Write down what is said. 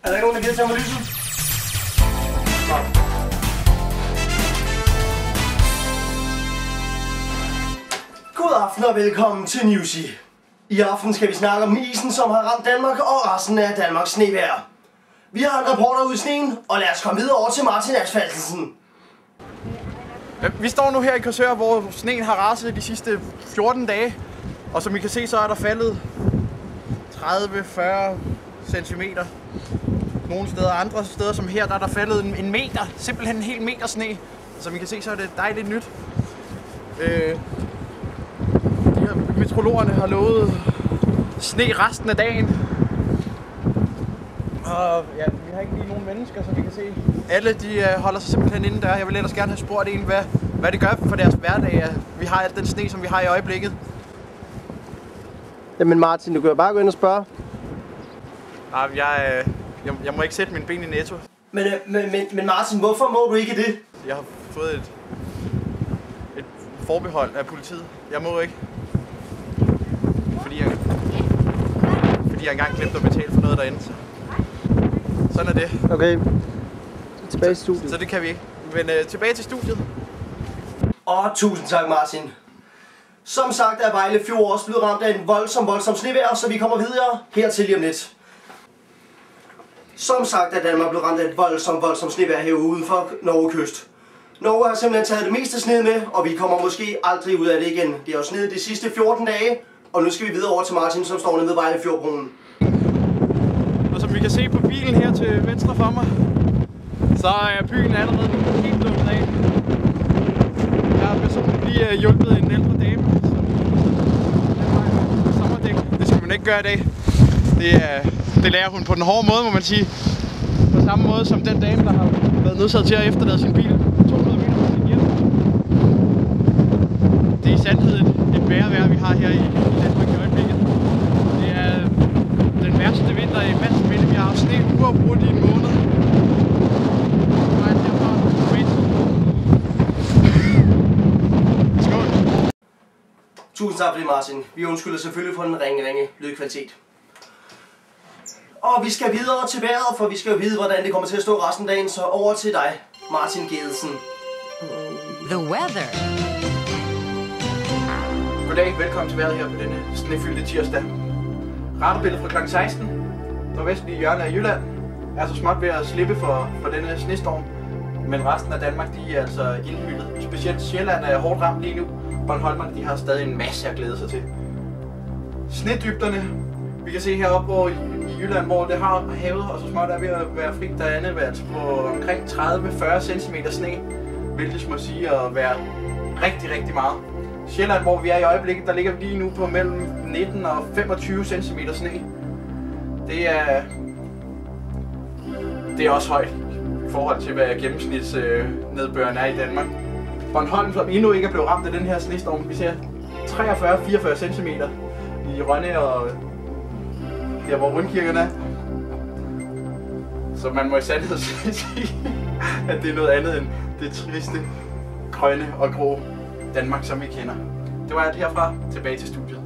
Er der ikke nogen, der gider tage mig lyset? God aften og velkommen til Newsy. I aften skal vi snakke om isen, som har ramt Danmark og resten af Danmarks snevejr. Vi har en reporter ude i sneen, og lad os komme videre over til Martin Asfaltensen. Vi står nu her i Korsør, hvor sneen har raset de sidste 14 dage. Og som I kan se, så er der faldet 30-40 cm. Nogle steder, andre steder som her, der er der faldet en meter. Simpelthen en hel meter sne. Som I kan se, så er det dejligt nyt. Meteorologerne har lovet sne resten af dagen. Og ja, vi har ikke lige nogen mennesker, som vi kan se. Alle de holder sig simpelthen inde der. Jeg vil ellers gerne have spurgt en, hvad det gør for deres hverdag, at vi har alt den sne, som vi har i øjeblikket. Jamen Martin, du kan jo bare gå ind og spørge. Nej, jeg må ikke sætte mine ben i Netto. Men Martin, hvorfor må du ikke det? Jeg har fået et forbehold af politiet. Jeg må ikke. Fordi jeg engang glemte at betale for noget derinde. Sådan er det. Okay. Tilbage til studiet. Så det kan vi ikke. Men tilbage til studiet. Og tusind tak, Martin. Som sagt er Vejle Fjord også blevet ramt af en voldsom snevejr, så vi kommer videre hertil lige om lidt. Som sagt er Danmark blevet ramt af et voldsom snevejr herude for Norge kyst. Norge har simpelthen taget det meste sne med, og vi kommer måske aldrig ud af det igen. Det er jo sneet de sidste 14 dage, og nu skal vi videre over til Martin, som står nede ved Vejle Fjordbroen. Og som vi kan se på bilen her til venstre for mig, så er byen allerede helt lukket af. Jeg har personligt lige hjulpet en ældre dame, som sommerdæk. Det skal man ikke gøre i dag. Det lærer hun på den hårde måde, må man sige. På samme måde som den dame, der har været nødsaget til at efterlade sin bil 200 meter fra sin hjem. Det er i sandhed et værre vi har her i Danmark i øjeblikket. Det er den værste vinter i mands minde. Vi har haft sne uafbrudt i en måned. Skål! Tusind tak for det, Martin. Vi undskylder selvfølgelig for den ringe lydkvalitet. Og vi skal videre til vejret, for vi skal jo vide, hvordan det kommer til at stå resten af dagen. Så over til dig, Martin Gedelsen. The weather. Goddag, velkommen til vejret her på denne snefyldte tirsdag. Radarbilledet fra kl. 16. Nordvestlige hjørne af Jylland er så småt ved at slippe for denne snestorm. Men resten af Danmark, de er altså indhyllet. Specielt Sjælland er hårdt ramt lige nu. Bornholmerne, de har stadig en masse at glæde sig til. Snedybderne, vi kan se heroppe i Jylland, hvor det har havet, og så småt er ved at være fri. Der er altså på omkring 30-40 cm sne, hvilket må sige at være rigtig meget. Sjælland, hvor vi er i øjeblikket, der ligger vi lige nu på mellem 19 og 25 cm sne. Det er også højt i forhold til, hvad gennemsnitsnedbøren er i Danmark. Bornholm, som endnu ikke er blevet ramt af den her snestorm, vi ser 43-44 cm i Rønne og der, hvor Rundkirkerne er. Så man må i sandhed sige, at det er noget andet end det triste, grønne og grå Danmark, som vi kender. Det var alt herfra. Tilbage til studiet.